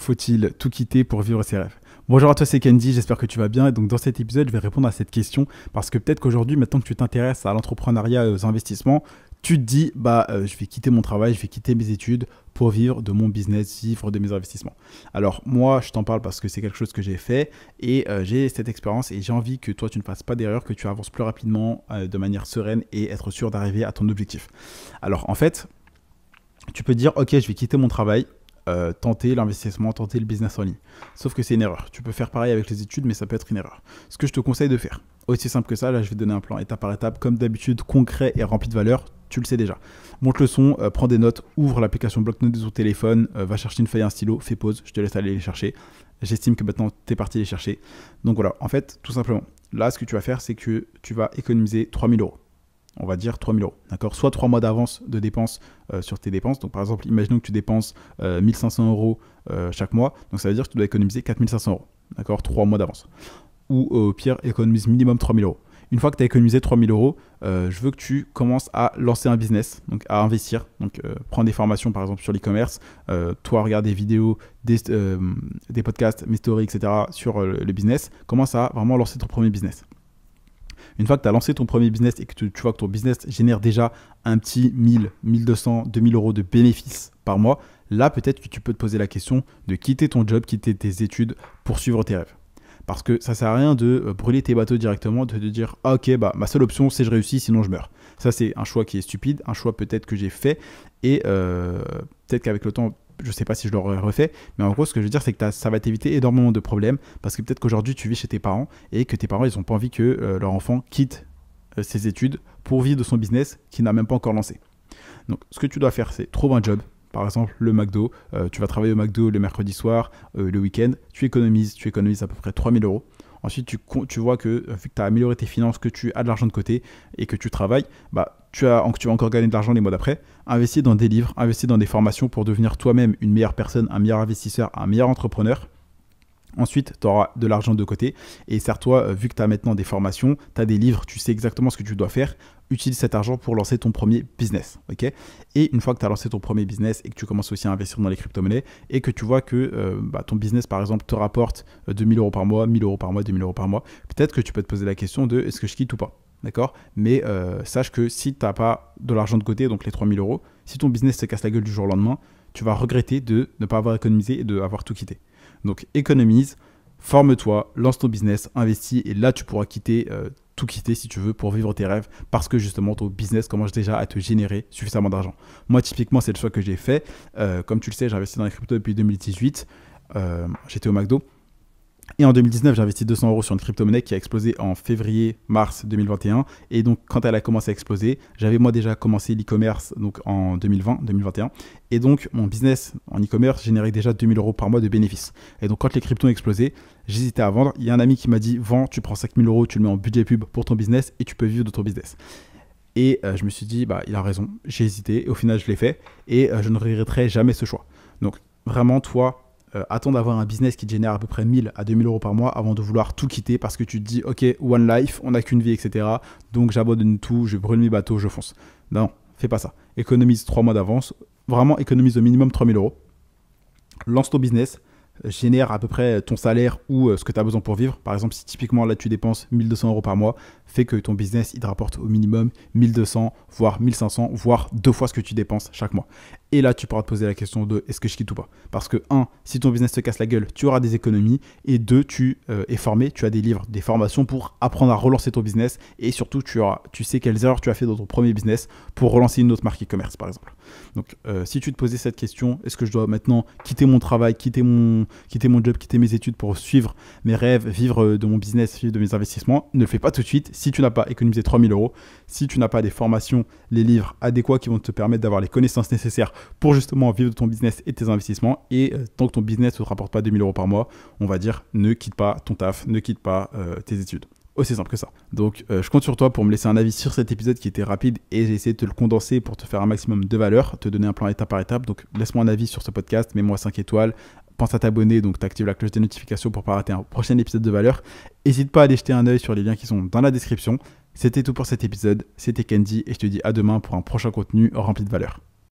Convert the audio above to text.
faut-il tout quitter pour vivre ses rêves? Bonjour à toi, c'est Candy, j'espère que tu vas bien. Et donc dans cet épisode, je vais répondre à cette question parce que peut-être qu'aujourd'hui, maintenant que tu t'intéresses à l'entrepreneuriat et aux investissements, tu te dis, je vais quitter mon travail, je vais quitter mes études pour vivre de mon business, vivre de mes investissements. Alors moi, je t'en parle parce que c'est quelque chose que j'ai fait et j'ai cette expérience et j'ai envie que toi, tu ne fasses pas d'erreur, que tu avances plus rapidement de manière sereine et être sûr d'arriver à ton objectif. Alors en fait, tu peux dire, ok, je vais quitter mon travail, tenter l'investissement, tenter le business en ligne. Sauf que c'est une erreur. Tu peux faire pareil avec les études, mais ça peut être une erreur. Ce que je te conseille de faire, aussi simple que ça, là je vais te donner un plan étape par étape, comme d'habitude, concret et rempli de valeur, tu le sais déjà. Monte le son, prends des notes, ouvre l'application bloc-notes de ton téléphone, va chercher une feuille et un stylo, fais pause, je te laisse aller les chercher. J'estime que maintenant tu es parti les chercher. Donc voilà, en fait, tout simplement, là ce que tu vas faire, c'est que tu vas économiser 3 000 euros. On va dire 3 000 euros, d'accord? Soit 3 mois d'avance de dépenses sur tes dépenses. Donc par exemple, imaginons que tu dépenses 1 500 euros chaque mois. Donc ça veut dire que tu dois économiser 4 500 euros, d'accord? 3 mois d'avance. Ou au pire, économise minimum 3 000 euros. Une fois que tu as économisé 3 000 euros, je veux que tu commences à lancer un business, donc à investir. Donc prends des formations par exemple sur l'e-commerce, toi regarde des vidéos, des podcasts, mes stories, etc. sur le business. Commence à vraiment lancer ton premier business. Une fois que tu as lancé ton premier business et que tu vois que ton business génère déjà un petit 1000, 1200, 2000 euros de bénéfices par mois, là peut-être que tu peux te poser la question de quitter ton job, quitter tes études pour suivre tes rêves. Parce que ça ne sert à rien de brûler tes bateaux directement, de te dire ah, ok, ma seule option c'est je réussis, sinon je meurs. Ça c'est un choix qui est stupide, un choix peut-être que j'ai fait et peut-être qu'avec le temps, je ne sais pas si je l'aurais refait, mais en gros, ce que je veux dire, c'est que ça va t'éviter énormément de problèmes parce que peut-être qu'aujourd'hui, tu vis chez tes parents et que tes parents, ils n'ont pas envie que leur enfant quitte ses études pour vivre de son business qu'il n'a même pas encore lancé. Donc, ce que tu dois faire, c'est trouver un job. Par exemple, le McDo. Tu vas travailler au McDo le mercredi soir, le week-end. Tu économises à peu près 3 000 euros. Ensuite, tu vois que vu que tu as amélioré tes finances, que tu as de l'argent de côté et que tu travailles, tu vas encore gagner de l'argent les mois d'après. Investis dans des livres, investis dans des formations pour devenir toi-même une meilleure personne, un meilleur investisseur, un meilleur entrepreneur. Ensuite, tu auras de l'argent de côté et sers-toi, vu que tu as maintenant des formations, tu as des livres, tu sais exactement ce que tu dois faire. Utilise cet argent pour lancer ton premier business. Okay, et une fois que tu as lancé ton premier business et que tu commences aussi à investir dans les crypto-monnaies et que tu vois que ton business, par exemple, te rapporte 2 000 euros par mois, 1 000 euros par mois, 2 000 euros par mois, peut-être que tu peux te poser la question de est-ce que je quitte ou pas. D'accord? Mais sache que si tu n'as pas de l'argent de côté, donc les 3 000 euros, si ton business se casse la gueule du jour au lendemain, tu vas regretter de ne pas avoir économisé et d'avoir tout quitté. Donc économise, forme-toi, lance ton business, investis et là tu pourras tout quitter si tu veux pour vivre tes rêves parce que justement ton business commence déjà à te générer suffisamment d'argent. Moi typiquement c'est le choix que j'ai fait. Comme tu le sais, j'ai investi dans les cryptos depuis 2018. J'étais au McDo. Et en 2019, j'ai investi 200 euros sur une crypto-monnaie qui a explosé en février-mars 2021. Et donc, quand elle a commencé à exploser, j'avais moi déjà commencé l'e-commerce donc en 2020-2021. Et donc, mon business en e-commerce générait déjà 2 000 euros par mois de bénéfices. Et donc, quand les cryptos ont explosé, j'hésitais à vendre. Il y a un ami qui m'a dit, vends, tu prends 5 000 euros, tu le mets en budget pub pour ton business et tu peux vivre de ton business. Et je me suis dit, il a raison. J'ai hésité et au final, je l'ai fait. Et je ne regretterai jamais ce choix. Donc, vraiment, toi, attends d'avoir un business qui te génère à peu près 1000 à 2000 euros par mois avant de vouloir tout quitter parce que tu te dis ok, one life, on n'a qu'une vie, etc. Donc j'abandonne tout, je brûle mes bateaux, je fonce. Non, fais pas ça. Économise 3 mois d'avance, vraiment économise au minimum 3000 euros. Lance ton business, génère à peu près ton salaire ou ce que tu as besoin pour vivre. Par exemple, si typiquement là tu dépenses 1 200 euros par mois, fais que ton business il te rapporte au minimum 1 200, voire 1 500, voire 2 fois ce que tu dépenses chaque mois. Et là, tu pourras te poser la question de est-ce que je quitte ou pas? Parce que 1, si ton business te casse la gueule, tu auras des économies. Et 2, tu es formé, tu as des livres, des formations pour apprendre à relancer ton business. Et surtout, tu sais quelles erreurs tu as fait dans ton premier business pour relancer une autre marque e-commerce, par exemple. Donc, si tu te posais cette question, est-ce que je dois maintenant quitter mon travail, quitter mon job, quitter mes études pour suivre mes rêves, vivre de mon business, vivre de mes investissements? Ne le fais pas tout de suite. Si tu n'as pas économisé 3 000 euros, si tu n'as pas des formations, les livres adéquats qui vont te permettre d'avoir les connaissances nécessaires pour justement vivre de ton business et de tes investissements. Et tant que ton business ne te rapporte pas 2 000 euros par mois, on va dire ne quitte pas ton taf, ne quitte pas tes études. Aussi simple que ça. Donc je compte sur toi pour me laisser un avis sur cet épisode qui était rapide et j'ai essayé de te le condenser pour te faire un maximum de valeur, te donner un plan étape par étape. Donc laisse-moi un avis sur ce podcast, mets-moi 5 étoiles. Pense à t'abonner, donc t'actives la cloche des notifications pour ne pas rater un prochain épisode de valeur. N'hésite pas à aller jeter un œil sur les liens qui sont dans la description. C'était tout pour cet épisode, c'était Candy et je te dis à demain pour un prochain contenu rempli de valeur.